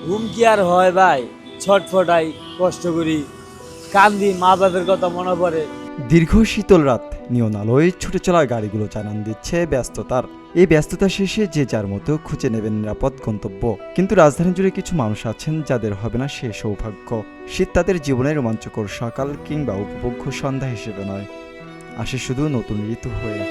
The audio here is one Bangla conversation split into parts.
ঘুম কি আর হয় ভাই, ছটফটাই, কষ্ট করি, কান্দি, মা বাপের কথা মনে পড়ে। দীর্ঘ শীতল রাত, নিয়ন আলোয় ছুটে চলা গাড়িগুলো জানান দিচ্ছে ব্যস্ততার। এই ব্যস্ততা শেষে যে যার মতো খুঁজে নেবেন নিরাপদ গন্তব্য। কিন্তু রাজধানী জুড়ে কিছু মানুষ আছেন যাদের হবে না সে সৌভাগ্য। শীত তাদের জীবনের রোমাঞ্চকর সকাল কিংবা উপভোগ্য সন্ধ্যা হিসেবে নয়, আসে শুধু নতুন ঋতু হয়ে।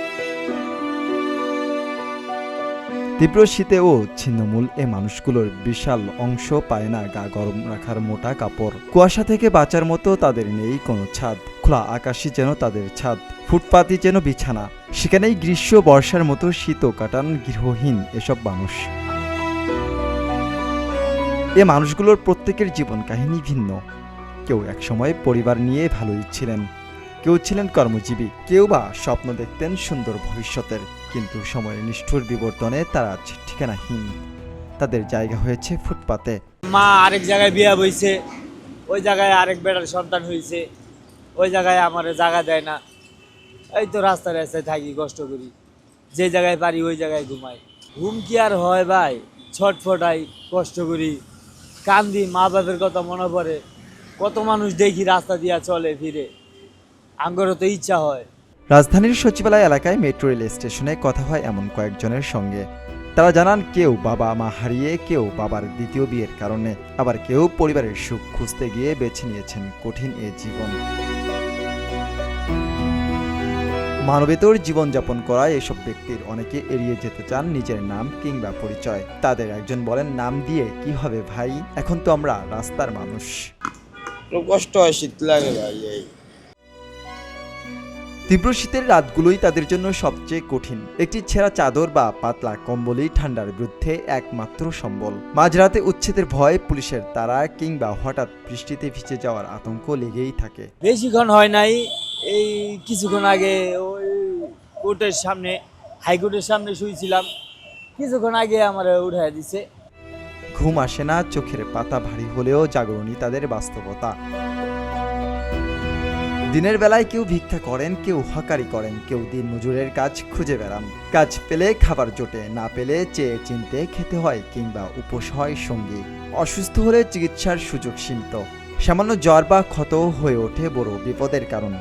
তীব্র শীতেও ছিন্নমূল এ মানুষগুলোর বিশাল অংশ পায় না গা গরম রাখার মোটা কাপড়। কুয়াশা থেকে বাঁচার মতো তাদের নেই কোনো ছাদ, খোলা আকাশই যেন তাদের ছাদ, ফুটপাতই যেন বিছানা। সেখানেই গ্রীষ্ম বর্ষার মতো শীতও কাটান গৃহহীন এসব মানুষ। এ মানুষগুলোর প্রত্যেকের জীবন কাহিনী ভিন্ন। কেউ একসময় পরিবার নিয়ে ভালোই ছিলেন, কেউ ছিলেন কর্মজীবী, কেউ বা স্বপ্ন দেখতেন সুন্দর ভবিষ্যতের। কিন্তু সময়ের নিষ্ঠুর বিবর্তনে তারা আজ ঠিকানাহীন, তাদের জায়গা হয়েছে ফুটপাতে। মা আরেক জায়গায় বিয়া বইছে, ওই জায়গায় আরেক বেটার সন্তান হয়েছে, ওই জায়গায় আমার জায়গা দেয় না। এই তো রাস্তায় রাস্তায় থাকি, কষ্ট করি, যে জায়গায় পারি ওই জায়গায় ঘুমাই। ঘুম কি আর হয় ভাই, ছটফটাই, কষ্ট করি, কান্দি, মা বাপের কথা মনে পড়ে। কত মানুষ দেখি রাস্তা দিয়া চলে ফিরে, আঙ্গরও তো ইচ্ছা হয়। রাজধানীর সচিবালয় এলাকায় মেট্রো রেল স্টেশনে কথা হয় এমন কয়েকজনের সঙ্গে। তারা জানান কেউ বাবা মা হারিয়ে, কেউ বাবার দ্বিতীয় বিয়ের কারণে, আবার কেউ পরিবারের সুখ খুঁজতে গিয়ে বেছে নিয়েছেন কঠিন এ জীবন। মানবেতর জীবনযাপন করায় এসব ব্যক্তির অনেকে এড়িয়ে যেতে চান নিজের নাম কিংবা পরিচয়। তাদের একজন বলেন, নাম দিয়ে কি হবে ভাই, এখন তো আমরা রাস্তার মানুষ। কষ্ট হয়, শীত লাগে ভাই। তীব্র শীতের রাতগুলোই তাদের জন্য সবচেয়ে কঠিন। একটি ছেঁড়া চাদর বা পাতলা কম্বলই ঠান্ডার বিরুদ্ধে একমাত্র সম্বল। মাঝরাতে উচ্ছেদের ভয়, পুলিশের তাড়া কিংবা হঠাৎ বৃষ্টিতে ভিজে যাওয়ার আতঙ্ক লেগেই থাকে। বেশিক্ষণ হয় নাই, এই কিছুক্ষণ আগে ওই কোর্টের সামনে, হাইকোর্টের সামনে শুয়েছিলাম, কিছুক্ষণ আগে আমার উঠাই দিছে। ঘুম আসে না, চোখের পাতা ভারী হলেও জাগরণী তাদের বাস্তবতা। দিনের বেলায় কেউ ভিক্ষা করেন, কেউ হকারি করেন, কেউ দিন মজুরের কাজ খুঁজে বেড়ান। কাজ পেলে খাবার জোটে, না পেলে চেয়ে চিনতে খেতে হয় কিংবা উপোস হয় সঙ্গী। অসুস্থ হলে চিকিৎসার সুযোগ সীমিত, সামান্য জ্বর বা ক্ষত হয়ে ওঠে বড় বিপদের কারণ।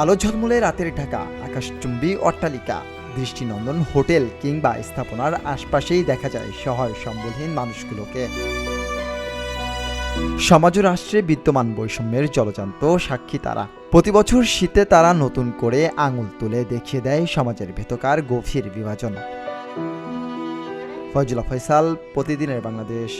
আলো ঝলমলে রাতের ঢাকা, আকাশচুম্বী অট্টালিকা, দৃষ্টিনন্দন হোটেল কিংবা স্থাপনার আশপাশেই দেখা যায় সহায় সম্বলহীন মানুষগুলোকে। সমাজ ও রাষ্ট্রে বিদ্যমান বৈষম্যের জলজান্ত সাক্ষী তারা। প্রতি বছর শীতে তারা নতুন করে আঙুল তুলে দেখিয়ে দেয় সমাজের ভেতরকার গভীর বিভাজন। ফয়জুল্লাহ ফয়সাল, প্রতিদিনের বাংলাদেশ।